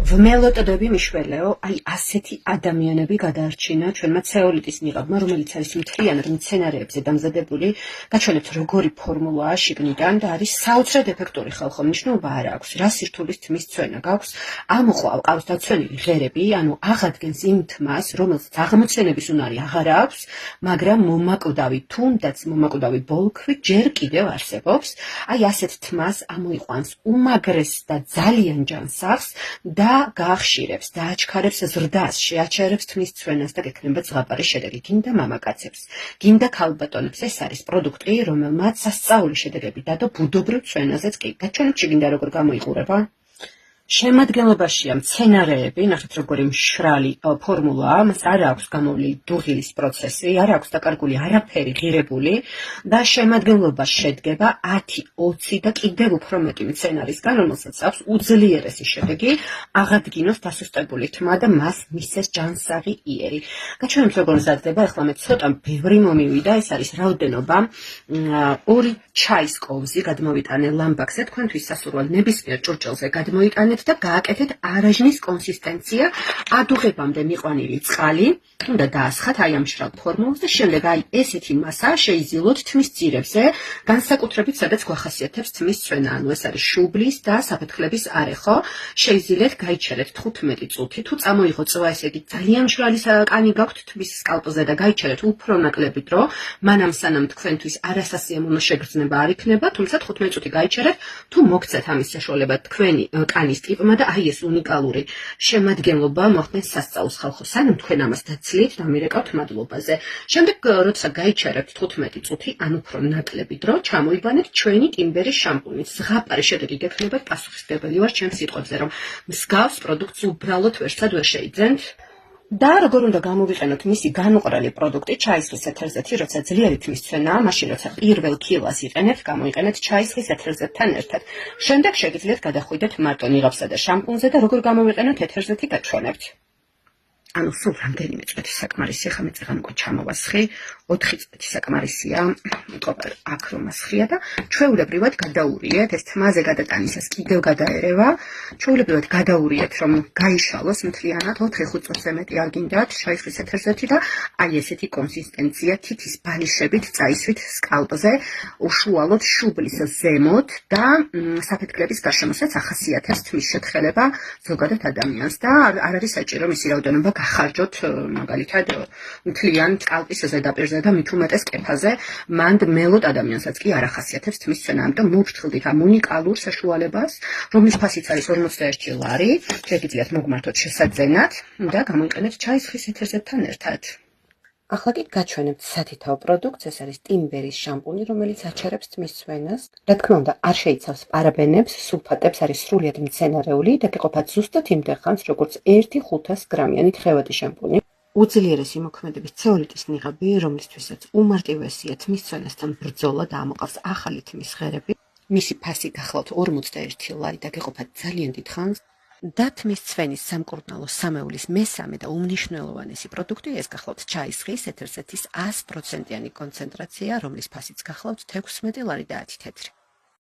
ველოდები მიშველეო, აი ასეთი ადამიანები გადაარჩინა ჩვენმა ცეოლიტის ნიღაბმა, რომელიც არის მთლიანად მცენარეებზე დამზადებული, გაჩვენებთ როგორი ფორმულაა შიგნიდან და არის საოცრად ეფექტური ხალხო, მნიშვნელობა არ აქვს, რა სირთულის თმის ცვენა გაქვს, ამოყვა ყავს დაცვენილი ღერები, ანუ აღადგენს იმ თმას, რომელსაც აღმოცენების უნარი აღარ აქვს, მაგრამ მომაკვდავი, თუნდაც მომაკვდავი ბოლქვი ჯერ კიდევ არსებობს, აი ასეთ თმას ამოიყვანს უმაგრეს და ძალიან ჯანსაღს და გაახშირებს, დააჩქარებს ზრდას, შეაჩერებს თმის ცვენას და გექნება ზღაპარი შედეგი. გინდა მამაკაცებს, გინდა ქალბატონებს, ეს არის პროდუქტი, რომელმაც სასწაული შედეგები დადო ბუდობრივ ცვენაზეც კი. გაჩვენებთ შეგინდა როგორ გამოიყურება? შემადგენლობაშია მცენარეები, ნახეთ როგორი მშრალი ფორმულაა, მას არ აქვს გამოვლილი დუღილის პროცესი, არ აქვს დაკარგული არაფერი ღირებული და შემადგენლობა შედგება 10-20 და კიდევ უფრო მეტი მცენარისგან, რომელსაც აქვს უძლიერესი შედეგი, აღადგინოს დასუსტებული თმა და მას მისცეს ჯანსაღი იერი. გაჩვენებთ როგორ მზადდება, ახლა მე ცოტა ბევრი მომივიდა, ეს არის რაოდენობა 2 ჩაის კოვზი გადმოვიტანე ლამბაკზე, თქვენთვის სასურველ ნებისმიერ ჭურჭელზე გადმოიტანეთ და გააკეთეთ არაჟნის კონსისტენცია, ადუღებამდე მიყვანილი წყალი, უნდა დაასხათ აი ამ მშრალ ფორმულას და შემდეგ აი ესეთი მასა შეიზილოთ თმის ძირებზე, განსაკუთრებით სადაც გვახასიათებს თმის ცვენა, ანუ ეს არის შუბლის და საფეთქლების არეხო, შეიზილეთ, გაიჩერეთ 15 წუთი, თუ წამოიღო წვა, ესე იგი ძალიან მშრალი კანი გაქვთ თმის სკალპზე და გაიჩერეთ უფრო ნაკლები დრო, მანამ სანამ თქვენთვის არასასიამოვნო შეგრძნება არ იქნება, თუმცა 15 წუთი გაიჩერეთ, თუ მოგცეთ ამის საშუალება თქვენი კანის ტიპმა და აი ეს უნიკალური შემადგენლობა მოხდენს სასწაულს ხალხო, სანამ თქვენ ამას დაცლით და მირეკავთ მადლობაზე. შემდეგ როცა გაიჩერებთ 15 წუთი, ან უფრო ნაკლები დრო, ჩამოიბანეთ ჩვენი ტიმბერის შამპუნით. ზღაპარი შედეგი გექნებათ, პასუხისმგებელი ვარ ჩემს სიტყვებზე, რომ მსგავს პროდუქტს უბრალოდ ვერსად ვერ შეიძენთ. და როგორ უნდა გამოვიყენოთ მისი განუყრელი პროდუქტი, ჩაისხლის ეთერზეთი, როცა ძლიერი თმის ცვენაა, მაშინ როცა პირველ კილას იყენებთ, გამოიყენეთ ჩაისხლის ეთერზეთთან ერთად. შემდეგ შეგიძლიათ გადახვიდეთ მარტო ნიღაბსა და შამპუნზე და როგორ გამოვიყენოთ ეთერზეთი გაჩვენებთ. ანუ სულ რამდენიმე წუთი საკმარისია, ხა მე წეგან უკვე ჩამოვასხი, 4 წუთი საკმარისია, მოკოპერ აქ რომ ასხია და ჩვეულებრივად გადაურიეთ, ეს თმაზე გადატანისას კიდევ გადაერევა, ჩვეულებრივად გადაურიეთ, რომ გაიშალოს მთლიანად 4-5 წუთზე მეტი არ გინდათ ჩაისხლის ეთერზეთი და აი ესეთი კონსისტენცია თითის ბალიშებით წაისვით სკალპზე, უშუალოდ შუბლის ზემოთ და საფეთქლების გარშემოსაც ახასიათებს თმის შეთხელება ზოგადად ადამიანს და არ არის საჭირო მისი რაოდენობა გახარჯოთ მაგალითად მთლიან ტალპის ზედაპირზე და მით უმეტეს კეფაზე, მანდ მელოდ ადამიანსაც კი არ ახასიათებს თმის ცვენა, ამიტომ მოვფრთხილდით ამ უნიკალურ საშუალებას, რომლის ფასიც არის 41 ლარი, შეგიძლიათ მოგმართოთ შესაძენად და გამოიყენეთ ჩაისხლის ეთერზეთთან ერთად. ახლა კი გაჩვენებთ სათითაო პროდუქტს, ეს არის ტიმბერის შამპუნი, რომელიც აჩერებს თმის ცვენას. რა თქმა უნდა, არ შეიცავს პარაბენებს, სულფატებს, არის სრულიად მცენარეული და გეყოფათ ზუსტად იმდენ ხანს, როგორც 1-500 გრამიანი თხევადი შამპუნი. უძლიერესი მოქმედების ცეოლიტის ნიღაბი, რომლისთვისაც უმარტივესია თმის ცვენასთან ბრძოლა და ამოყავს ახალი თმის ღერები. მისი ფასი გახლავთ 41 ლარი და გეყოფათ ძალიან დიდ ხანს. და თმის ცვენის სამკურნალო სამეულის მესამე და უმნიშვნელოვანესი პროდუქტი ეს გახლავთ ჩაისხლის ეთერზეთის 100%-იანი კონცენტრაცია, რომლის ფასიც გახლავთ 16 ლარი და 10 თეთრი.